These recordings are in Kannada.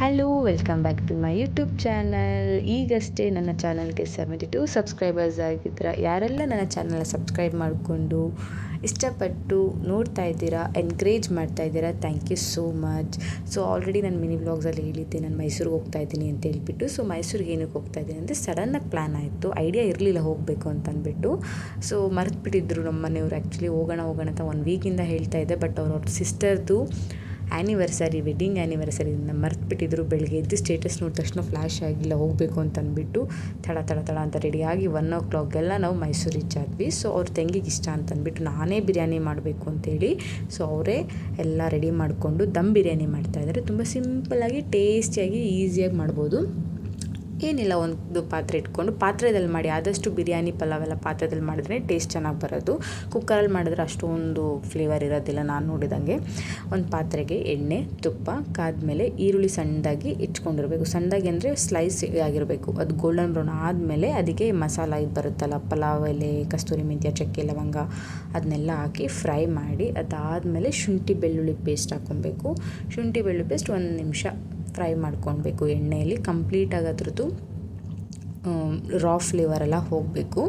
Hello welcome back to my YouTube channel. ಈಗಷ್ಟೇ ನನ್ನ ಚಾನಲ್ಗೆ 72 ಸಬ್ಸ್ಕ್ರೈಬರ್ಸ್ ಆಗಿದ್ದೀರಾ. ಯಾರೆಲ್ಲ ನನ್ನ ಚಾನಲ್ನ ಸಬ್ಸ್ಕ್ರೈಬ್ ಮಾಡಿಕೊಂಡು ಇಷ್ಟಪಟ್ಟು ನೋಡ್ತಾ ಇದ್ದೀರಾ, ಎನ್ಕರೇಜ್ ಮಾಡ್ತಾ ಇದ್ದೀರಾ, thank you so much. So already ನಾನು ಮಿನಿ ವ್ಲಾಗ್ಸಲ್ಲಿ ಹೇಳಿದ್ದೆ ನಾನು ಮೈಸೂರಿಗೆ ಹೋಗ್ತಾ ಇದ್ದೀನಿ ಅಂತ ಹೇಳ್ಬಿಟ್ಟು. ಸೊ ಮೈಸೂರಿಗೆ ಏನಕ್ಕೆ ಹೋಗ್ತಾ ಇದ್ದೀನಿ ಅಂದರೆ ಸಡನ್ನಾಗಿ ಪ್ಲ್ಯಾನ್ ಆಯಿತು, ಐಡಿಯಾ ಇರಲಿಲ್ಲ ಹೋಗಬೇಕು ಅಂತ ಅಂದ್ಬಿಟ್ಟು. ಸೊ ಮರೆತುಬಿಟ್ಟಿದ್ರು ನಮ್ಮ ಮನೆಯವರು. ಆ್ಯಕ್ಚುಲಿ ಹೋಗೋಣ ಅಂತ 1 ವೀಕಿಂದ ಹೇಳ್ತಾ ಇದ್ದೆ, ಬಟ್ ಅವ್ರ ಸಿಸ್ಟರ್ದು ಆ್ಯನಿವರ್ಸರಿ, ವೆಡ್ಡಿಂಗ್ ಆ್ಯನಿವರ್ಸರಿನ ಮರೆತುಬಿಟ್ಟಿದ್ರು. ಬೆಳಗ್ಗೆ ಎದ್ದು ಸ್ಟೇಟಸ್ ನೋಡಿದ ತಕ್ಷಣ ಫ್ಲ್ಯಾಶ್ ಆಗಿಲ್ಲ ಹೋಗಬೇಕು ಅಂತ ಅಂದ್ಬಿಟ್ಟು ತಡ ಅಂತ ರೆಡಿಯಾಗಿ 1 o'clockಗೆಲ್ಲ ನಾವು ಮೈಸೂರು ರೀಚ್ ಆದ್ವಿ. ಸೊ ಅವ್ರ ತಂಗಿಗೆ ಇಷ್ಟ ಅಂತ ಅಂದ್ಬಿಟ್ಟು ನಾನೇ ಬಿರಿಯಾನಿ ಮಾಡಬೇಕು ಅಂತೇಳಿ ಸೊ ಅವರೇ ಎಲ್ಲ ರೆಡಿ ಮಾಡಿಕೊಂಡು ದಮ್ ಬಿರಿಯಾನಿ ಮಾಡ್ತಾಯಿದ್ದಾರೆ. ತುಂಬ ಸಿಂಪಲ್ಲಾಗಿ, ಟೇಸ್ಟಿಯಾಗಿ, ಈಸಿಯಾಗಿ ಮಾಡ್ಬೋದು. ಏನಿಲ್ಲ, ಒಂದು ಪಾತ್ರೆ ಇಟ್ಕೊಂಡು ಪಾತ್ರೆದಲ್ಲಿ ಮಾಡಿ. ಆದಷ್ಟು ಬಿರಿಯಾನಿ ಪಲಾವೆಲ್ಲ ಪಾತ್ರೆದಲ್ಲಿ ಮಾಡಿದ್ರೆ ಟೇಸ್ಟ್ ಚೆನ್ನಾಗಿ ಬರೋದು. ಕುಕ್ಕರಲ್ಲಿ ಮಾಡಿದ್ರೆ ಅಷ್ಟೊಂದು ಫ್ಲೇವರ್ ಇರೋದಿಲ್ಲ ನಾನು ನೋಡಿದಂಗೆ. ಒಂದು ಪಾತ್ರೆಗೆ ಎಣ್ಣೆ, ತುಪ್ಪ ಕಾದ್ಮೇಲೆ ಈರುಳ್ಳಿ ಸಣ್ಣದಾಗಿ ಇಟ್ಕೊಂಡಿರಬೇಕು. ಸಣ್ಣದಾಗಿ ಅಂದರೆ ಸ್ಲೈಸ್ ಆಗಿರಬೇಕು. ಅದು ಗೋಲ್ಡನ್ ಬ್ರೌನ್ ಆದಮೇಲೆ ಅದಕ್ಕೆ ಮಸಾಲ ಇದು ಬರುತ್ತಲ್ಲ, ಪಲಾವ್ ಎಲೆ, ಕಸ್ತೂರಿ ಮೆಂತ್ಯ, ಚಕ್ಕೆ, ಲವಂಗ ಅದನ್ನೆಲ್ಲ ಹಾಕಿ ಫ್ರೈ ಮಾಡಿ, ಅದಾದಮೇಲೆ ಶುಂಠಿ ಬೆಳ್ಳುಳ್ಳಿ ಪೇಸ್ಟ್ ಹಾಕ್ಕೊಬೇಕು. ಶುಂಠಿ ಬೆಳ್ಳುಳ್ಳಿ ಪೇಸ್ಟ್ 1 ನಿಮಿಷ ಫ್ರೈ ಮಾಡ್ಕೊಳ್ಬೇಕು ಎಣ್ಣೆಯಲ್ಲಿ. ಕಂಪ್ಲೀಟಾಗಿ ಅದ್ರದ್ದು ರಾ ಫ್ಲೇವರೆಲ್ಲ ಹೋಗಬೇಕು.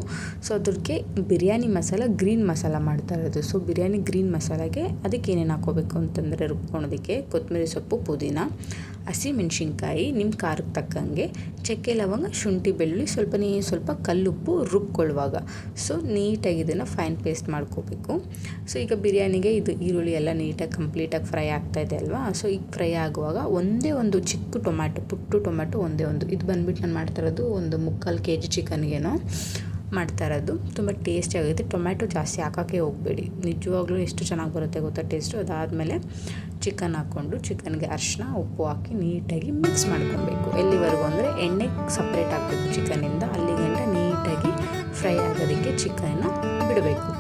ಸೊ ಅದಕ್ಕೆ ಬಿರಿಯಾನಿ ಮಸಾಲ, ಗ್ರೀನ್ ಮಸಾಲ ಮಾಡ್ತಾ ಇರೋದು. ಸೊ ಬಿರಿಯಾನಿ ಗ್ರೀನ್ ಮಸಾಲಾಗೆ ಅದಕ್ಕೆ ಏನೇನು ಹಾಕ್ಕೋಬೇಕು ಅಂತಂದರೆ ರುಬ್ಕೊಳೋದಕ್ಕೆ ಕೊತ್ತಂಬರಿ ಸೊಪ್ಪು, ಪುದೀನ, ಹಸಿಮೆಣ್ಸಿನ್ಕಾಯಿ, ನಿಮ್ಮ ಖಾರಕ್ಕೆ ತಕ್ಕಂಗೆ, ಚಕ್ಕೆ, ಲವಂಗ, ಶುಂಠಿ ಬೆಳ್ಳುಳ್ಳಿ, ಸ್ವಲ್ಪ ಕಲ್ಲುಪ್ಪು ರುಬ್ಕೊಳ್ಳುವಾಗ. ಸೊ ನೀಟಾಗಿ ಇದನ್ನು ಫೈನ್ ಪೇಸ್ಟ್ ಮಾಡ್ಕೋಬೇಕು. ಸೊ ಈಗ ಬಿರಿಯಾನಿಗೆ ಇದು ಈರುಳ್ಳಿ ಎಲ್ಲ ನೀಟಾಗಿ ಕಂಪ್ಲೀಟಾಗಿ ಫ್ರೈ ಆಗ್ತಾಯಿದೆ ಅಲ್ವಾ. ಸೊ ಈಗ ಫ್ರೈ ಆಗುವಾಗ ಒಂದೇ ಒಂದು ಚಿಕ್ಕ ಟೊಮ್ಯಾಟೊ, ಪುಟ್ಟು ಟೊಮ್ಯಾಟೊ ಒಂದೇ ಒಂದು, ಇದು ಬಂದುಬಿಟ್ಟು ನಾನು ಮಾಡ್ತಾ ಇರೋದು 1/4 kg ಚಿಕನ್ಗೇನೋ ಮಾಡ್ತಾ ಇರೋದು. ತುಂಬ ಟೇಸ್ಟಿ ಆಗುತ್ತೆ. ಟೊಮ್ಯಾಟೊ ಜಾಸ್ತಿ ಹಾಕೋಕ್ಕೆ ಹೋಗಬೇಡಿ, ನಿಜವಾಗ್ಲೂ ಎಷ್ಟು ಚೆನ್ನಾಗಿ ಬರುತ್ತೆ ಗೊತ್ತಾ ಟೇಸ್ಟು. ಅದಾದಮೇಲೆ ಚಿಕನ್ ಹಾಕ್ಕೊಂಡು ಚಿಕನ್ಗೆ ಅರಿಶಿನ, ಉಪ್ಪು ಹಾಕಿ ನೀಟಾಗಿ ಮಿಕ್ಸ್ ಮಾಡ್ಕೊಬೇಕು. ಎಲ್ಲಿವರೆಗೂ ಅಂದರೆ ಎಣ್ಣೆ ಸಪ್ರೇಟ್ ಆಗಬೇಕು ಚಿಕನಿಂದ, ಅಲ್ಲಿಗಂಟ ನೀಟಾಗಿ ಫ್ರೈ ಆಗೋದಕ್ಕೆ ಚಿಕನ್ನ ಬಿಡಬೇಕು.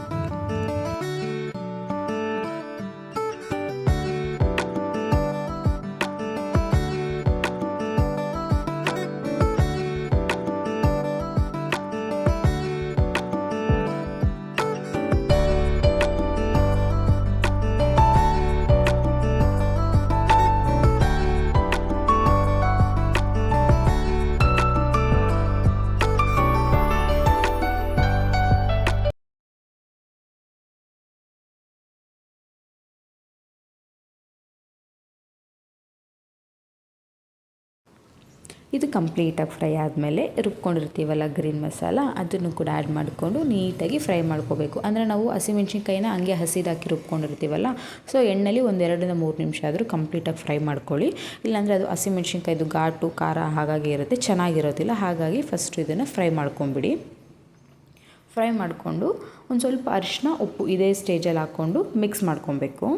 ಇದು ಕಂಪ್ಲೀಟಾಗಿ ಫ್ರೈ ಆದಮೇಲೆ ರುಬ್ಕೊಂಡಿರ್ತೀವಲ್ಲ ಗ್ರೀನ್ ಮಸಾಲ, ಅದನ್ನು ಕೂಡ ಆ್ಯಡ್ ಮಾಡಿಕೊಂಡು ನೀಟಾಗಿ ಫ್ರೈ ಮಾಡ್ಕೋಬೇಕು. ಅಂದರೆ ನಾವು ಹಸಿಮೆಣ್ಸಿನ್ಕಾಯಿನ ಹಂಗೆ ಹಸಿದಾಕಿ ರುಬ್ಕೊಂಡಿರ್ತೀವಲ್ಲ, ಸೊ ಎಣ್ಣೆಲಿ 1 2 3 ನಿಮಿಷ ಆದರೂ ಕಂಪ್ಲೀಟಾಗಿ ಫ್ರೈ ಮಾಡ್ಕೊಳ್ಳಿ. ಇಲ್ಲಾಂದರೆ ಅದು ಹಸಿಮೆಣ್ಸಿನ್ಕಾಯಿದು ಘಾಟು, ಖಾರ ಹಾಗಾಗಿ ಇರುತ್ತೆ, ಚೆನ್ನಾಗಿರೋದಿಲ್ಲ. ಹಾಗಾಗಿ ಫಸ್ಟ್ ಇದನ್ನು ಫ್ರೈ ಮಾಡ್ಕೊಂಬಿಡಿ. ಫ್ರೈ ಮಾಡಿಕೊಂಡು ಒಂದು ಸ್ವಲ್ಪ ಅರಿಶಿನ, ಉಪ್ಪು ಇದೇ ಸ್ಟೇಜಲ್ಲಿ ಹಾಕ್ಕೊಂಡು ಮಿಕ್ಸ್ ಮಾಡ್ಕೊಬೇಕು.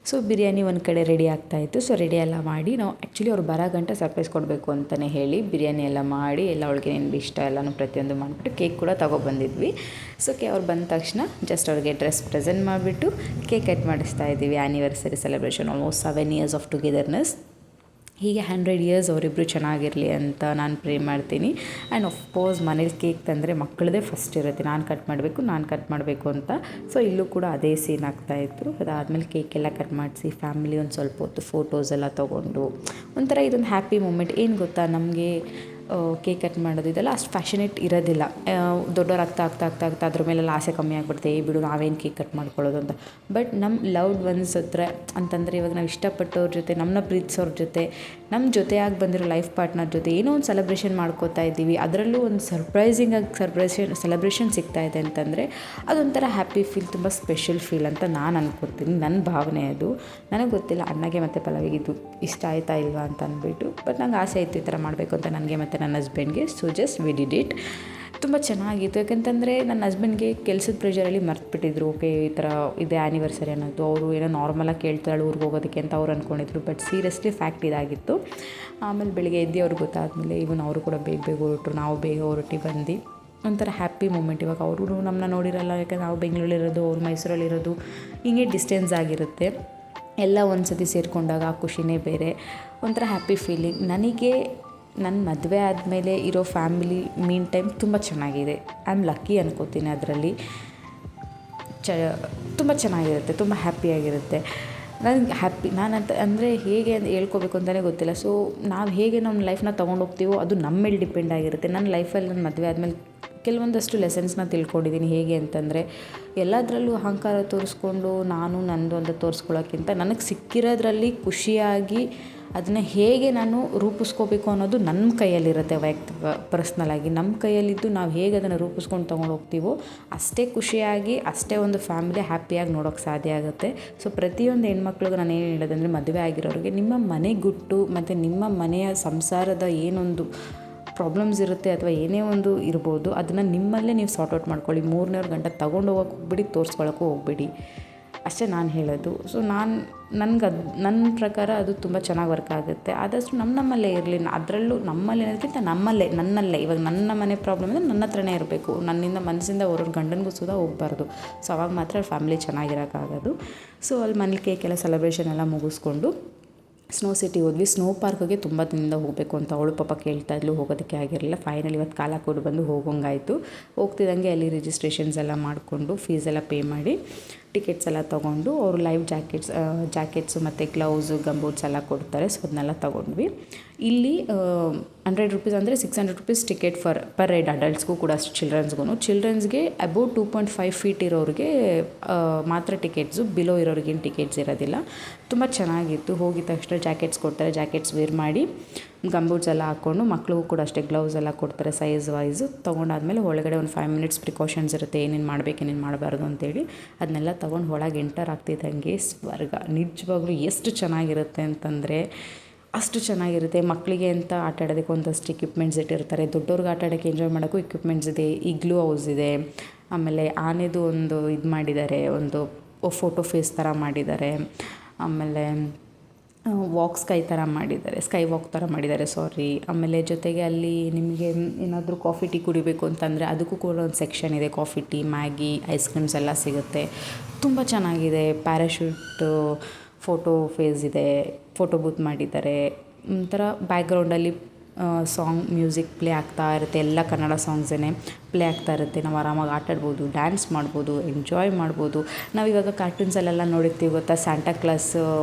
ಸೊ ಬಿರಿಯಾನಿ ಒಂದು ಕಡೆ ರೆಡಿ ಆಗ್ತಾಯಿತ್ತು. ಸೊ ರೆಡಿ ಎಲ್ಲ ಮಾಡಿ ನಾವು ಆ್ಯಕ್ಚುಲಿ ಅವ್ರು ಬರೋ ಗಂಟೆ ಸರ್ಪ್ರೈಸ್ ಕೊಡಬೇಕು ಅಂತಲೇ ಹೇಳಿ ಬಿರಿಯಾನಿ ಎಲ್ಲ ಮಾಡಿ ಎಲ್ಲ ಅವಳಿಗೆ ಏನು ಇಷ್ಟ ಎಲ್ಲನೂ ಪ್ರತಿಯೊಂದು ಮಾಡಿಬಿಟ್ಟು ಕೇಕ್ ಕೂಡ ತೊಗೊಬಂದಿದ್ವಿ. ಸೊ ಅವ್ರು ಬಂದ ತಕ್ಷಣ ಜಸ್ಟ್ ಅವ್ರಿಗೆ ಡ್ರೆಸ್ ಪ್ರೆಸೆಂಟ್ ಮಾಡಿಬಿಟ್ಟು ಕೇಕ್ ಕಟ್ ಮಾಡಿಸ್ತಾ ಇದ್ದೀವಿ. Anniversary celebration, almost 7 years of togetherness. ಹೀಗೆ 100 years ಅವರಿಬ್ಬರು ಚೆನ್ನಾಗಿರಲಿ ಅಂತ ನಾನು ಪ್ರೇ ಮಾಡ್ತೀನಿ. ಆ್ಯಂಡ್ ಆಫ್ಕೋರ್ಸ್ ಮನೇಲಿ ಕೇಕ್ ತಂದರೆ ಮಕ್ಕಳದೇ ಫಸ್ಟ್ ಇರುತ್ತೆ, ನಾನು ಕಟ್ ಮಾಡಬೇಕು ಅಂತ. ಸೊ ಇಲ್ಲೂ ಕೂಡ ಅದೇ ಸೀನ್ ಆಗ್ತಾಯಿತ್ತು. ಅದಾದಮೇಲೆ ಕೇಕೆಲ್ಲ ಕಟ್ ಮಾಡಿಸಿ ಫ್ಯಾಮಿಲಿ ಒಂದು ಸ್ವಲ್ಪ ಹೊತ್ತು ಫೋಟೋಸ್ ಎಲ್ಲ ತೊಗೊಂಡು ಒಂಥರ ಇದೊಂದು ಹ್ಯಾಪಿ ಮೂಮೆಂಟ್. ಏನು ಗೊತ್ತಾ, ನಮಗೆ ಕೇಕ್ ಕಟ್ ಮಾಡೋದು ಇದೆಲ್ಲ ಅಷ್ಟು ಫ್ಯಾಷನೇಟ್ ಇರೋದಿಲ್ಲ. ದೊಡ್ಡವ್ರು ಆಗ್ತಾ ಅದ್ರ ಮೇಲೆಲ್ಲ ಆಸೆ ಕಮ್ಮಿ ಆಗಿಬಿಡುತ್ತೆ, ಬಿಡು ನಾವೇನು ಕೇಕ್ ಕಟ್ ಮಾಡ್ಕೊಳ್ಳೋದು ಅಂತ. ಬಟ್ ನಮ್ಮ ಲವ್ಡ್ ಒನ್ಸ್ ಹತ್ರ ಅಂತಂದರೆ ಇವಾಗ ನಾವು ಇಷ್ಟಪಟ್ಟವ್ರ ಜೊತೆ, ನಮ್ಮನ್ನ ಪ್ರೀತಿಸೋರ ಜೊತೆ, ನಮ್ಮ ಜೊತೆಯಾಗಿ ಬಂದಿರೋ ಲೈಫ್ ಪಾರ್ಟ್ನರ್ ಜೊತೆ ಏನೋ ಒಂದು ಸೆಲೆಬ್ರೇಷನ್ ಮಾಡ್ಕೋತಾ ಇದ್ದೀವಿ, ಅದರಲ್ಲೂ ಒಂದು ಸೆಲೆಬ್ರೇಷನ್ ಸಿಗ್ತಾ ಇದೆ ಅಂತಂದರೆ ಅದೊಂಥರ ಹ್ಯಾಪಿ ಫೀಲ್, ತುಂಬ ಸ್ಪೆಷಲ್ ಫೀಲ್ ಅಂತ ನಾನು ಅನ್ಕೋತೀನಿ. ನನ್ನ ಭಾವನೆ ಅದು. ನನಗೆ ಗೊತ್ತಿಲ್ಲ ಅಣ್ಣಗೆ ಮತ್ತು ಪಲ್ಲವಿಗೆ ಇದು ಇಷ್ಟ ಆಯ್ತಾ ಇಲ್ವಾ ಅಂತ ಅಂದ್ಬಿಟ್ಟು, ಬಟ್ ನಂಗೆ ಆಸೆ ಇತ್ತು ಈ ಥರ ಮಾಡಬೇಕು ಅಂತ ನನಗೆ ಮತ್ತು ನನ್ನ ಹಸ್ಬೆಂಡ್ಗೆ. So just we did it. ತುಂಬ ಚೆನ್ನಾಗಿತ್ತು. ಯಾಕಂತಂದರೆ ನನ್ನ ಹಸ್ಬೆಂಡ್ಗೆ ಕೆಲಸದ ಪ್ರೆಷರಲ್ಲಿ ಮರ್ತುಬಿಟ್ಟಿದ್ರು. ಓಕೆ ಈ ಥರ ಇದೆ ಆ್ಯನಿವರ್ಸರಿ ಅನ್ನೋದು. ಅವರು ಏನೋ ನಾರ್ಮಲಾಗಿ ಕೇಳ್ತಾಳೆ ಊರಿಗೆ ಹೋಗೋದಕ್ಕೆ ಅಂತ ಅವ್ರು ಅಂದ್ಕೊಂಡಿದ್ರು, ಬಟ್ ಸೀರಿಯಸ್ಲಿ ಫ್ಯಾಕ್ಟ್ ಇದಾಗಿತ್ತು. ಆಮೇಲೆ ಬೆಳಿಗ್ಗೆ ಎದ್ದು ಅವ್ರಿಗೆ ಗೊತ್ತಾದಮೇಲೆ ಇವನ್ ಅವರು ಕೂಡ ಬೇಗ ಹೊರಟರು, ನಾವು ಬೇಗ ಹೊರಟಿ ಬಂದು ಒಂಥರ ಹ್ಯಾಪಿ ಮೂಮೆಂಟ್. ಇವಾಗ ಅವರು ನಮ್ಮನ್ನ ನೋಡಿರಲ್ಲ, ಯಾಕಂದರೆ ನಾವು ಬೆಂಗಳೂರಲ್ಲಿರೋದು, ಅವ್ರು ಮೈಸೂರಲ್ಲಿರೋದು, ಹಿಂಗೆ ಡಿಸ್ಟೆನ್ಸ್ ಆಗಿರುತ್ತೆ. ಎಲ್ಲ ಒಂದು ಸತಿ ಸೇರಿಕೊಂಡಾಗ ಆ ಖುಷಿನೇ ಬೇರೆ, ಒಂಥರ ಹ್ಯಾಪಿ ಫೀಲಿಂಗ್. ನನಗೆ ನನ್ನ ಮದುವೆ ಆದಮೇಲೆ ಇರೋ ಫ್ಯಾಮಿಲಿ ಮೀನ್ ಟೈಮ್ ತುಂಬ ಚೆನ್ನಾಗಿದೆ. ಐ ಆಮ್ ಲಕ್ಕಿ ಅನ್ಕೋತೀನಿ. ಅದರಲ್ಲಿ ತುಂಬ ಚೆನ್ನಾಗಿರುತ್ತೆ, ತುಂಬ ಹ್ಯಾಪಿಯಾಗಿರುತ್ತೆ. ನನಗೆ ಹ್ಯಾಪಿ ಅಂದರೆ ಹೇಗೆ ಅಂತ ಹೇಳ್ಕೋಬೇಕು ಅಂತಲೇ ಗೊತ್ತಿಲ್ಲ. ಸೊ ನಾವು ಹೇಗೆ ನಮ್ಮ ಲೈಫ್ನ ತೊಗೊಂಡೋಗ್ತೀವೋ ಅದು ನಮ್ಮ ಮೇಲೆ ಡಿಪೆಂಡ್ ಆಗಿರುತ್ತೆ. ನನ್ನ ಲೈಫಲ್ಲಿ ನಾನು ಮದುವೆ ಆದಮೇಲೆ ಕೆಲವೊಂದಷ್ಟು ಲೆಸನ್ಸ್ನ ತಿಳ್ಕೊಂಡಿದ್ದೀನಿ. ಹೇಗೆ ಅಂತಂದರೆ ಎಲ್ಲದರಲ್ಲೂ ಅಹಂಕಾರ ತೋರಿಸ್ಕೊಂಡು ನಾನು ನನ್ನದು ಅಂತ ತೋರಿಸ್ಕೊಳ್ಳೋಕ್ಕಿಂತ ನನಗೆ ಸಿಕ್ಕಿರೋದ್ರಲ್ಲಿ ಖುಷಿಯಾಗಿ ಅದನ್ನು ಹೇಗೆ ನಾನು ರೂಪಿಸ್ಕೋಬೇಕು ಅನ್ನೋದು ನನ್ನ ಕೈಯಲ್ಲಿರುತ್ತೆ. ವೈಯಕ್ತಿಕ ಪರ್ಸ್ನಲಾಗಿ ನಮ್ಮ ಕೈಯಲ್ಲಿದ್ದು ನಾವು ಹೇಗೆ ಅದನ್ನು ರೂಪಿಸ್ಕೊಂಡು ತೊಗೊಂಡು ಹೋಗ್ತೀವೋ ಅಷ್ಟೇ ಖುಷಿಯಾಗಿ ಅಷ್ಟೇ ಒಂದು ಫ್ಯಾಮಿಲಿ ಹ್ಯಾಪಿಯಾಗಿ ನೋಡೋಕ್ಕೆ ಸಾಧ್ಯ ಆಗುತ್ತೆ. ಸೊ ಪ್ರತಿಯೊಂದು ಹೆಣ್ಮಕ್ಳಿಗೂ ನಾನು ಏನು ಹೇಳೋದಂದರೆ, ಮದುವೆ ಆಗಿರೋರಿಗೆ ನಿಮ್ಮ ಮನೆ ಗುಟ್ಟು ಮತ್ತು ನಿಮ್ಮ ಮನೆಯ ಸಂಸಾರದ ಏನೊಂದು ಪ್ರಾಬ್ಲಮ್ಸ್ ಇರುತ್ತೆ ಅಥವಾ ಏನೇ ಒಂದು ಇರ್ಬೋದು, ಅದನ್ನು ನಿಮ್ಮಲ್ಲೇ ನೀವು ಸಾರ್ಟ್ ಔಟ್ ಮಾಡ್ಕೊಳ್ಳಿ. ಮೂರನೇವ್ರ ಗಂಟ ತೊಗೊಂಡು ಹೋಗೋಕೆ ಹೋಗ್ಬಿಡಿ, ತೋರಿಸ್ಕೊಳ್ಳೋಕ್ಕೂ ಹೋಗ್ಬಿಡಿ. ಅಷ್ಟೇ ನಾನು ಹೇಳೋದು. ಸೊ ನನ್ನ ಪ್ರಕಾರ ಅದು ತುಂಬ ಚೆನ್ನಾಗಿ ವರ್ಕ್ ಆಗುತ್ತೆ. ಆದಷ್ಟು ನಮ್ಮಲ್ಲೇ ಇರಲಿ. ಅದರಲ್ಲೂ ನಮ್ಮಲ್ಲಿ ಅನ್ನೋದಕ್ಕಿಂತ ನನ್ನಲ್ಲೇ. ಇವಾಗ ನನ್ನ ಮನೆ ಪ್ರಾಬ್ಲಮ್ ಅಂದರೆ ನನ್ನ ಹತ್ರನೇ ಇರಬೇಕು. ನನ್ನಿಂದ ಮನಸ್ಸಿಂದ ಅವ್ರವ್ರ ಗಂಡನಿಗೂ ಸುಧಾ ಹೋಗಬಾರ್ದು. ಸೊ ಅವಾಗ ಮಾತ್ರ ಫ್ಯಾಮಿಲಿ ಚೆನ್ನಾಗಿರೋಕ್ಕಾಗೋದು. ಸೊ ಅಲ್ಲಿ ಮನೇಲಿ ಕೇಕೆಲ್ಲ ಸೆಲೆಬ್ರೇಷನ್ ಎಲ್ಲ ಮುಗಿಸ್ಕೊಂಡು ಸ್ನೋ ಸಿಟಿ ಹೋದ್ವಿ. ಸ್ನೋ ಪಾರ್ಕ್ಗೆ ತುಂಬ ದಿನದಿಂದ ಹೋಗಬೇಕು ಅಂತ ಅವಳು ಪಾಪ ಕೇಳ್ತಾ ಇದ್ಲು, ಹೋಗೋದಕ್ಕೆ ಆಗಿರಲಿಲ್ಲ. ಫೈನಲ್ ಇವತ್ತು ಕಾಲ ಕೊಡು ಬಂದು ಹೋಗೋಂಗಾಯಿತು. ಹೋಗ್ತಿದ್ದಂಗೆ ಅಲ್ಲಿ ರಿಜಿಸ್ಟ್ರೇಷನ್ಸ್ ಎಲ್ಲ ಮಾಡಿಕೊಂಡು ಫೀಸೆಲ್ಲ ಪೇ ಮಾಡಿ ಟಿಕೆಟ್ಸ್ ಎಲ್ಲ ತೊಗೊಂಡು ಅವರು ಲೈವ್ ಜಾಕೆಟ್ಸು ಮತ್ತು ಗ್ಲೌಸು ಗಂಬೂಟ್ಸ್ ಎಲ್ಲ ಕೊಡ್ತಾರೆ. ಸೊ ಅದನ್ನೆಲ್ಲ ತೊಗೊಂಡ್ವಿ. ಇಲ್ಲಿ 100 ರೂಪೀಸ್ ಅಂದರೆ 600 ರೂಪೀಸ್ ಟಿಕೆಟ್ ಪರ್ ರೈಡ್. ಅಡಲ್ಟ್ಸ್ಗೂ ಕೂಡ ಅಷ್ಟು ಚಿಲ್ಡ್ರನ್ಸ್ಗೆ ಅಬೌಟ್ 2.5 ಫೀಟ್ ಇರೋರಿಗೆ ಮಾತ್ರ ಟಿಕೆಟ್ಸು, ಬಿಲೋ ಇರೋರಿಗೇನು ಟಿಕೆಟ್ಸ್ ಇರೋದಿಲ್ಲ. ತುಂಬ ಚೆನ್ನಾಗಿತ್ತು. ಹೋಗಿದ ತಕ್ಷಣ ಜಾಕೆಟ್ಸ್ ಕೊಡ್ತಾರೆ, ಜಾಕೆಟ್ಸ್ ವೇರ್ ಮಾಡಿ ಗಂಬೂಟ್ಸ್ ಎಲ್ಲ ಹಾಕ್ಕೊಂಡು, ಮಕ್ಳಿಗೂ ಕೂಡ ಅಷ್ಟೇ ಗ್ಲೌಸ್ ಎಲ್ಲ ಕೊಡ್ತಾರೆ ಸೈಜ್ ವೈಸು. ತೊಗೊಂಡಾದ್ಮೇಲೆ ಒಳಗಡೆ ಒಂದು 5 ಮಿನಿಟ್ಸ್ ಪ್ರಿಕಾಷನ್ಸ್ ಇರುತ್ತೆ, ಏನೇನು ಮಾಡಬೇಕು ಏನೇನು ಮಾಡಬಾರ್ದು ಅಂತೇಳಿ. ಅದನ್ನೆಲ್ಲ ತೊಗೊಂಡು ಒಳಗೆ ಎಂಟರ್ ಆಗ್ತಿದ್ದಂಗೆ ಸ್ವರ್ಗ. ನಿಜವಾಗ್ಲೂ ಎಷ್ಟು ಚೆನ್ನಾಗಿರುತ್ತೆ ಅಂತಂದರೆ ಅಷ್ಟು ಚೆನ್ನಾಗಿರುತ್ತೆ. ಮಕ್ಕಳಿಗೆ ಅಂತ ಆಟ ಆಡೋದಕ್ಕೆ ಒಂದಷ್ಟು ಎಕ್ವಿಪ್ಮೆಂಟ್ಸ್ ಇಟ್ಟಿರ್ತಾರೆ. ದೊಡ್ಡವ್ರಿಗೆ ಆಟ ಆಡೋಕ್ಕೆ ಎಂಜಾಯ್ ಮಾಡೋಕ್ಕೂ ಎಕ್ವಿಪ್ಮೆಂಟ್ಸ್ ಇದೆ. ಇಗ್ಲೂ ಹೌಸ್ ಇದೆ. ಆಮೇಲೆ ಆನೆದು ಒಂದು ಇದು ಮಾಡಿದ್ದಾರೆ, ಒಂದು ಫೋಟೋ ಫೇಸ್ ಥರ ಮಾಡಿದ್ದಾರೆ. ಆಮೇಲೆ ಸ್ಕೈ ವಾಕ್ ಥರ ಮಾಡಿದ್ದಾರೆ. ಆಮೇಲೆ ಜೊತೆಗೆ ಅಲ್ಲಿ ನಿಮಗೆ ಏನಾದರೂ ಕಾಫಿ ಟೀ ಕುಡಿಬೇಕು ಅಂತಂದರೆ ಅದಕ್ಕೂ ಕೂಡ ಒಂದು ಸೆಕ್ಷನ್ ಇದೆ. Coffee tea, Maggi, ice creams ಎಲ್ಲ ಸಿಗುತ್ತೆ. ತುಂಬ ಚೆನ್ನಾಗಿದೆ. ಪ್ಯಾರಾಶೂಟ್ ಫೋಟೋ ಫೇಸ್ ಇದೆ, ಫೋಟೋ ಬೂತ್ ಮಾಡಿದ್ದಾರೆ. ಒಂಥರ ಬ್ಯಾಕ್ಗ್ರೌಂಡಲ್ಲಿ ಸಾಂಗ್ ಮ್ಯೂಸಿಕ್ ಪ್ಲೇ ಆಗ್ತಾ ಇರುತ್ತೆ. ಎಲ್ಲ ಕನ್ನಡ ಸಾಂಗ್ಸೇ ಪ್ಲೇ ಆಗ್ತಾ ಇರುತ್ತೆ. ನಾವು ಆರಾಮಾಗಿ ಆಟ ಆಡ್ಬೋದು, ಡ್ಯಾನ್ಸ್ ಮಾಡ್ಬೋದು, ಎಂಜಾಯ್ ಮಾಡ್ಬೋದು. ನಾವಿವಾಗ ಕಾರ್ಟೂನ್ಸಲ್ಲೆಲ್ಲ ನೋಡಿರ್ತೀವಿ ಗೊತ್ತಾ, ಸ್ಯಾಂಟಾ ಕ್ಲಾಸ್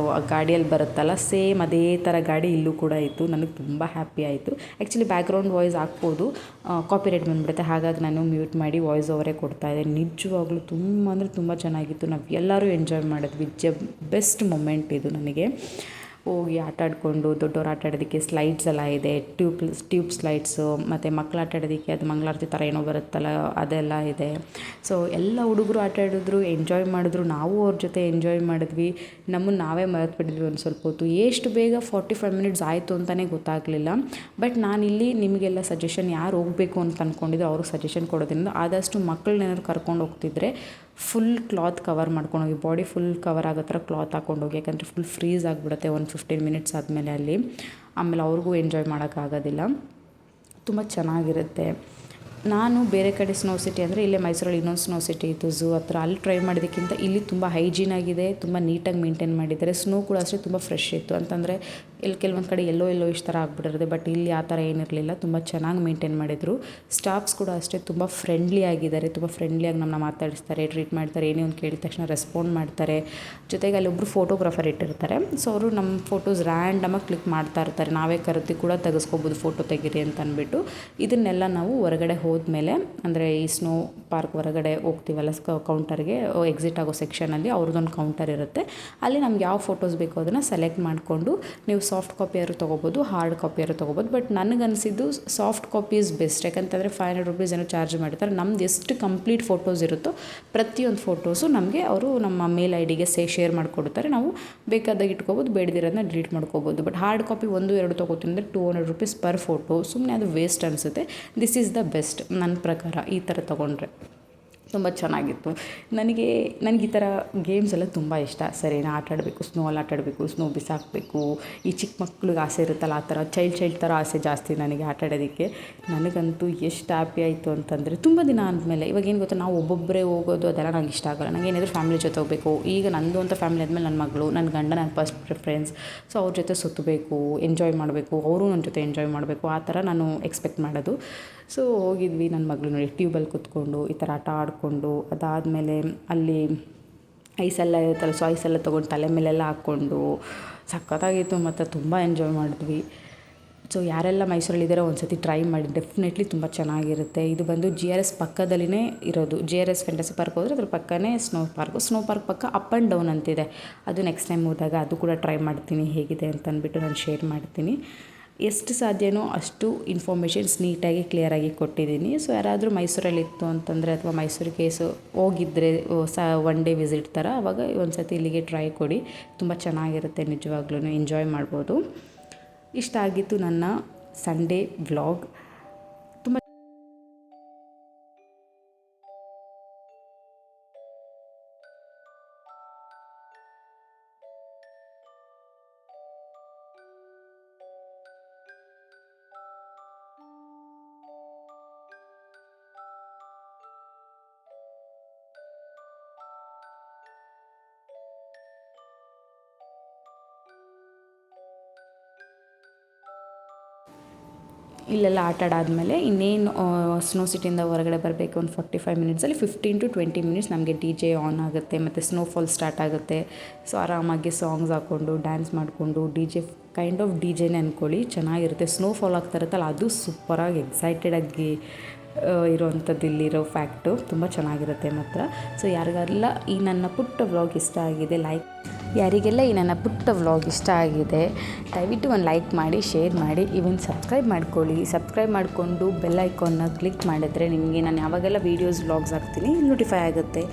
ಗಾಡಿಯಲ್ಲಿ ಬರುತ್ತಲ್ಲ, ಸೇಮ್ ಅದೇ ಥರ ಗಾಡಿ ಇಲ್ಲೂ ಕೂಡ ಇತ್ತು. ನನಗೆ ತುಂಬ ಹ್ಯಾಪಿ ಆಯಿತು. ಆ್ಯಕ್ಚುಲಿ ಬ್ಯಾಕ್ಗ್ರೌಂಡ್ ವಾಯ್ಸ್ ಹಾಕ್ಬೋದು, ಕಾಪಿರೈಟ್ ಬಂದುಬಿಡುತ್ತೆ. ಹಾಗಾಗಿ ನಾನು ಮ್ಯೂಟ್ ಮಾಡಿ ವಾಯ್ಸ್ ಓವರೇ ಕೊಡ್ತಾಯಿದ್ದೆ. ನಿಜವಾಗ್ಲೂ ತುಂಬ ಅಂದರೆ ತುಂಬ ಚೆನ್ನಾಗಿತ್ತು. ನಾವು ಎಲ್ಲರೂ ಎಂಜಾಯ್ ಮಾಡಿದ್ವಿ. ಬೆಸ್ಟ್ ಮೊಮೆಂಟ್ ಇದು ನನಗೆ. ಹೋಗಿ ಆಟ ಆಡಿಕೊಂಡು, ದೊಡ್ಡವ್ರು ಆಟ ಆಡೋದಕ್ಕೆ ಸ್ಲೈಡ್ಸ್ ಎಲ್ಲ ಇದೆ, ಟ್ಯೂಬ್ ಸ್ಲೈಡ್ಸು, ಮತ್ತು ಮಕ್ಳು ಆಟ ಆಡೋದಕ್ಕೆ ಅದು ಮಂಗಳಾರತಿ ಥರ ಏನೋ ಬರುತ್ತಲ್ಲ ಅದೆಲ್ಲ ಇದೆ. ಸೊ ಎಲ್ಲ ಹುಡುಗರು ಆಟ ಆಡಿದ್ರು, ಎಂಜಾಯ್ ಮಾಡಿದ್ರು. ನಾವು ಅವ್ರ ಜೊತೆ ಎಂಜಾಯ್ ಮಾಡಿದ್ವಿ. ನಮ್ಮನ್ನು ನಾವೇ ಮರೆತುಬಿಟ್ಟಿದ್ವಿ ಒಂದು ಸ್ವಲ್ಪ ಹೊತ್ತು. ಎಷ್ಟು ಬೇಗ 45 ಮಿನಿಟ್ಸ್ ಆಯಿತು ಅಂತಲೇ ಗೊತ್ತಾಗಲಿಲ್ಲ. ಬಟ್ ನಾನಿಲ್ಲಿ ನಿಮಗೆಲ್ಲ ಸಜೆಷನ್, ಯಾರು ಹೋಗಬೇಕು ಅಂತ ಅಂದ್ಕೊಂಡಿದ್ದು ಅವ್ರಿಗೆ ಸಜೆಷನ್ ಕೊಡೋದ್ರಿಂದ ಆದಷ್ಟು ಮಕ್ಕಳನ್ನೇನಾದ್ರು ಕರ್ಕೊಂಡು ಹೋಗ್ತಿದ್ರೆ ಫುಲ್ ಕ್ಲಾತ್ ಕವರ್ ಮಾಡ್ಕೊಂಡೋಗಿ, ಬಾಡಿ ಫುಲ್ ಕವರ್ ಆಗೋ ಥರ ಕ್ಲಾತ್ ಹಾಕ್ಕೊಂಡೋಗಿ. ಯಾಕಂದರೆ ಫುಲ್ ಫ್ರೀಸ್ ಆಗಿಬಿಡುತ್ತೆ ಒಂದು 15 ಮಿನಿಟ್ಸ್ ಆದಮೇಲೆ ಅಲ್ಲಿ. ಆಮೇಲೆ ಅವ್ರಿಗೂ ಎಂಜಾಯ್ ಮಾಡೋಕ್ಕಾಗೋದಿಲ್ಲ. ತುಂಬ ಚೆನ್ನಾಗಿರುತ್ತೆ. ನಾನು ಬೇರೆ ಕಡೆ ಸ್ನೋ ಸಿಟಿ ಅಂದರೆ ಇಲ್ಲೇ ಮೈಸೂರಲ್ಲಿ ಇನ್ನೊಂದು ಸ್ನೋ ಸಿಟಿ ಇತ್ತು, ಝೂ ಹತ್ರ. ಅಲ್ಲಿ ಟ್ರೈ ಮಾಡೋದಕ್ಕಿಂತ ಇಲ್ಲಿ ತುಂಬ ಹೈಜೀನ್ ಆಗಿದೆ, ತುಂಬ ನೀಟಾಗಿ ಮೇಂಟೈನ್ ಮಾಡಿದ್ದಾರೆ. ಸ್ನೋ ಕೂಡ ಅಷ್ಟೇ ತುಂಬ ಫ್ರೆಶ್ ಇತ್ತು. ಅಂತಂದರೆ ಇಲ್ಲಿ ಕೆಲವೊಂದು ಕಡೆ ಎಲ್ಲೋ ಇಷ್ಟು ಥರ ಆಗ್ಬಿಟ್ಟಿರುತ್ತೆ. ಬಟ್ ಇಲ್ಲಿ ಆ ಥರ ಏನಿರಲಿಲ್ಲ, ತುಂಬ ಚೆನ್ನಾಗಿ ಮೇಂಟೈನ್ ಮಾಡಿದರು. ಸ್ಟಾಫ್ಸ್ ಕೂಡ ಅಷ್ಟೇ ತುಂಬ ಫ್ರೆಂಡ್ಲಿ ಆಗಿದ್ದಾರೆ. ತುಂಬ ಫ್ರೆಂಡ್ಲಿಯಾಗಿ ನಮ್ಮನ್ನ ಮಾತಾಡಿಸ್ತಾರೆ, ಟ್ರೀಟ್ ಮಾಡ್ತಾರೆ. ಏನೇ ಒಂದು ಕೇಳಿದ ತಕ್ಷಣ ರೆಸ್ಪಾಂಡ್ ಮಾಡ್ತಾರೆ. ಜೊತೆಗೆ ಅಲ್ಲಿ ಒಬ್ಬರು ಫೋಟೋಗ್ರಾಫರ್ ಇಟ್ಟಿರ್ತಾರೆ. ಸೊ ಅವರು ನಮ್ಮ ಫೋಟೋಸ್ ರ್ಯಾಂಡಮಾಗಿ ಕ್ಲಿಕ್ ಮಾಡ್ತಾ ಇರ್ತಾರೆ. ನಾವೇ ಕರೆದು ಕೂಡ ತೆಗೆಸ್ಕೋಬೋದು, ಫೋಟೋ ತೆಗೀರಿ ಅಂತ ಅಂದ್ಬಿಟ್ಟು. ಇದನ್ನೆಲ್ಲ ನಾವು ಹೊರಗಡೆ ಹೋದ್ಮೇಲೆ, ಅಂದರೆ ಈ ಸ್ನೋ ಪಾರ್ಕ್ ಹೊರಗಡೆ ಹೋಗ್ತೀವಲ್ಲ ಕೌಂಟರ್ಗೆ ಎಕ್ಸಿಟ್ ಆಗೋ ಸೆಕ್ಷನಲ್ಲಿ ಅವ್ರದ್ದೊಂದು ಕೌಂಟರ್ ಇರುತ್ತೆ. ಅಲ್ಲಿ ನಮ್ಗೆ ಯಾವ ಫೋಟೋಸ್ ಬೇಕೋ ಅದನ್ನು ಸೆಲೆಕ್ಟ್ ಮಾಡಿಕೊಂಡು ನೀವು ಸಾಫ್ಟ್ ಕಾಪಿಯಾದ್ರು ತೊಗೋಬೋದು, ಹಾರ್ಡ್ ಕಾಪಿಯಾದ್ರು ತೊಗೋಬೋದು. ಬಟ್ ನನಗನ್ಸಿದ್ದು ಸಾಫ್ಟ್ ಕಾಪಿ ಇಸ್ ಬೆಸ್ಟ್. ಯಾಕಂತಂದರೆ 500 ರೂಪೀಸ್ ಏನೋ ಚಾರ್ಜ್ ಮಾಡ್ತಾರೆ. ನಮ್ದು ಎಷ್ಟು ಕಂಪ್ಲೀಟ್ ಫೋಟೋಸ್ ಇರುತ್ತೋ ಪ್ರತಿಯೊಂದು ಫೋಟೋಸು ನಮಗೆ ಅವರು ನಮ್ಮ ಮೇಲ್ ಐಡಿಗೆ ಶೇರ್ ಮಾಡಿಕೊಡ್ತಾರೆ. ನಾವು ಬೇಕಾದಾಗ ಇಟ್ಕೋಬೋದು, ಬೇಡದಿರೋದನ್ನ ಡಿಲೀಟ್ ಮಾಡ್ಕೋಬೋದು. ಬಟ್ ಹಾರ್ಡ್ ಕಾಪಿ 1-2 ತೊಗೋತೀನಿ ಅಂದರೆ 200 ರೂಪೀಸ್ ಪರ್ ಫೋಟೋ. ಸುಮ್ಮನೆ ಅದು ವೇಸ್ಟ್ ಅನಿಸುತ್ತೆ. ದಿಸ್ ಈಸ್ ದ ಬೆಸ್ಟ್ ನನ್ನ ಪ್ರಕಾರ. ಈ ಥರ ತೊಗೊಂಡ್ರೆ ತುಂಬ ಚೆನ್ನಾಗಿತ್ತು. ನನಗೆ ಈ ಥರ ಗೇಮ್ಸ್ ಎಲ್ಲ ತುಂಬ ಇಷ್ಟ. ಸರಿನಾ, ಆಟ ಆಡಬೇಕು, ಸ್ನೋಲ್ಲಿ ಆಟ ಆಡಬೇಕು, ಸ್ನೋ ಬಿಸಾಕಬೇಕು. ಈ ಚಿಕ್ಕ ಮಕ್ಳಿಗೆ ಆಸೆ ಇರುತ್ತಲ್ಲ, ಆ ಥರ ಚೈಲ್ಡ್ ಥರ ಆಸೆ ಜಾಸ್ತಿ ನನಗೆ ಆಟ ಆಡೋದಕ್ಕೆ. ನನಗಂತೂ ಎಷ್ಟು ಹ್ಯಾಪಿ ಆಯಿತು ಅಂತಂದರೆ, ತುಂಬ ದಿನ ಆದಮೇಲೆ. ಇವಾಗ ಏನು ಗೊತ್ತಾ, ನಾವು ಒಬ್ಬೊಬ್ಬರೇ ಹೋಗೋದು ಅದೆಲ್ಲ ನಂಗೆ ಇಷ್ಟ ಆಗೋಲ್ಲ. ನನಗೆ ಏನಾದರೂ ಫ್ಯಾಮಿಲಿ ಜೊತೆ ಹೋಗಬೇಕು. ಈಗ ನಂದು ಅಂತ ಫ್ಯಾಮಿಲಿ ಆದಮೇಲೆ ನನ್ನ ಮಗಳು, ನನ್ನ ಗಂಡ ನನ್ನ ಫಸ್ಟ್ ಪ್ರಿಫರೆನ್ಸ್. ಸೊ ಅವ್ರ ಜೊತೆ ಸುತ್ತಬೇಕು, ಎಂಜಾಯ್ ಮಾಡಬೇಕು, ಅವರು ನನ್ನ ಜೊತೆ ಎಂಜಾಯ್ ಮಾಡಬೇಕು, ಆ ಥರ ನಾನು ಎಕ್ಸ್ಪೆಕ್ಟ್ ಮಾಡೋದು. ಸೊ ಹೋಗಿದ್ವಿ. ನನ್ನ ಮಗಳು ನೋಡಿ ಟ್ಯೂಬಲ್ಲಿ ಕೂತ್ಕೊಂಡು ಈ ಥರ ಆಟ ಆಡಿಕೊಂಡು, ಅದಾದಮೇಲೆ ಅಲ್ಲಿ ಐಸೆಲ್ಲ ಇರುತ್ತಲ್ಲ, ಸೊ ಐಸೆಲ್ಲ ತೊಗೊಂಡು ತಲೆ ಮೇಲೆಲ್ಲ ಹಾಕ್ಕೊಂಡು ಸಖತ್ತಾಗಿತ್ತು ಮತ್ತು ತುಂಬ ಎಂಜಾಯ್ ಮಾಡಿದ್ವಿ. ಸೊ ಯಾರೆಲ್ಲ ಮೈಸೂರಲ್ಲಿದ್ದಾರೋ ಒಂದು ಸತಿ ಟ್ರೈ ಮಾಡಿ, ಡೆಫಿನೆಟ್ಲಿ ತುಂಬ ಚೆನ್ನಾಗಿರುತ್ತೆ. ಇದು ಬಂದು GRS ಪಕ್ಕದಲ್ಲಿನೇ ಇರೋದು. GRS ಫ್ಯಾಂಟಸಿ ಪಾರ್ಕ್ ಹೋದರೆ ಅದ್ರ ಪಕ್ಕನೇ ಸ್ನೋ ಪಾರ್ಕ್ ಪಕ್ಕ ಅಪ್ ಆ್ಯಂಡ್ ಡೌನ್ ಅಂತಿದೆ. ಅದು ನೆಕ್ಸ್ಟ್ ಟೈಮ್ ಹೋದಾಗ ಅದು ಕೂಡ ಟ್ರೈ ಮಾಡ್ತೀನಿ ಹೇಗಿದೆ ಅಂತ ಅಂದ್ಬಿಟ್ಟು ನಾನು ಶೇರ್ ಮಾಡ್ತೀನಿ. ಎಷ್ಟು ಸಾಧ್ಯನೋ ಅಷ್ಟು ಇನ್ಫಾರ್ಮೇಷನ್ಸ್ ನೀಟಾಗಿ ಕ್ಲಿಯರಾಗಿ ಕೊಟ್ಟಿದ್ದೀನಿ. ಸೊ ಯಾರಾದರೂ ಮೈಸೂರಲ್ಲಿತ್ತು ಅಂತಂದರೆ ಅಥವಾ ಮೈಸೂರಿಗೆ ಹೋಗಿದ್ದರೆ ಒನ್ ಡೇ ವಿಸಿಟ್ ಥರ, ಆವಾಗ ಒಂದು ಸತಿ ಇಲ್ಲಿಗೆ ಟ್ರೈ ಕೊಡಿ, ತುಂಬ ಚೆನ್ನಾಗಿರುತ್ತೆ, ನಿಜವಾಗ್ಲೂ ಎಂಜಾಯ್ ಮಾಡ್ಬೋದು. ಇಷ್ಟ ಆಗಿತ್ತು ನನ್ನ ಸಂಡೇ ವ್ಲಾಗ್. ತುಂಬ ಇಲ್ಲೆಲ್ಲ ಆಟ ಆಡಾದ್ಮೇಲೆ ಇನ್ನೇನು ಸ್ನೋ ಸಿಟಿಯಿಂದ ಹೊರಗಡೆ ಬರಬೇಕು ಒಂದು 45 ಮಿನಿಟ್ಸಲ್ಲಿ 15 to 20 ಮಿನಿಟ್ಸ್ ನಮಗೆ DJ ಆನ್ ಆಗುತ್ತೆ ಮತ್ತು ಸ್ನೋಫಾಲ್ ಸ್ಟಾರ್ಟ್ ಆಗುತ್ತೆ. ಸೊ ಆರಾಮಾಗಿ ಸಾಂಗ್ಸ್ ಹಾಕ್ಕೊಂಡು ಡ್ಯಾನ್ಸ್ ಮಾಡಿಕೊಂಡು DJ ಕೈಂಡ್ ಆಫ್ DJನೇ ಅಂದ್ಕೊಳ್ಳಿ, ಚೆನ್ನಾಗಿರುತ್ತೆ. ಸ್ನೋಫಾಲ್ ಆಗ್ತಾ ಇರುತ್ತಲ್ಲ, ಅದು ಸೂಪರಾಗಿ ಎಕ್ಸೈಟೆಡಾಗಿ ಇರೋವಂಥದ್ದು ಇಲ್ಲಿರೋ ಫ್ಯಾಕ್ಟು, ತುಂಬ ಚೆನ್ನಾಗಿರುತ್ತೆ ಮಾತ್ರ. ಸೊ ಯಾರಿಗೆಲ್ಲ ಈ ನನ್ನ ಪುಟ್ಟ ವ್ಲಾಗ್ ಇಷ್ಟ ಆಗಿದೆ, ಯಾರಿಗೆಲ್ಲ ಈ ನನ್ನ ಪುಟ್ಟ ವ್ಲಾಗ್ ಇಷ್ಟ ಆಗಿದೆ, ದಯವಿಟ್ಟು ಒಂದು ಲೈಕ್ ಮಾಡಿ, ಶೇರ್ ಮಾಡಿ, ಈವನ್ ಸಬ್ಸ್ಕ್ರೈಬ್ ಮಾಡ್ಕೊಳ್ಳಿ. ಸಬ್ಸ್ಕ್ರೈಬ್ ಮಾಡಿಕೊಂಡು ಬೆಲ್ ಐಕಾನ್ನ ಕ್ಲಿಕ್ ಮಾಡಿದ್ರೆ ನಿಮಗೆ ನಾನು ಯಾವಾಗೆಲ್ಲ ವೀಡಿಯೋಸ್ ವ್ಲಾಗ್ಸ್ ಹಾಕ್ತೀನಿ ನೋಟಿಫೈ ಆಗುತ್ತೆ.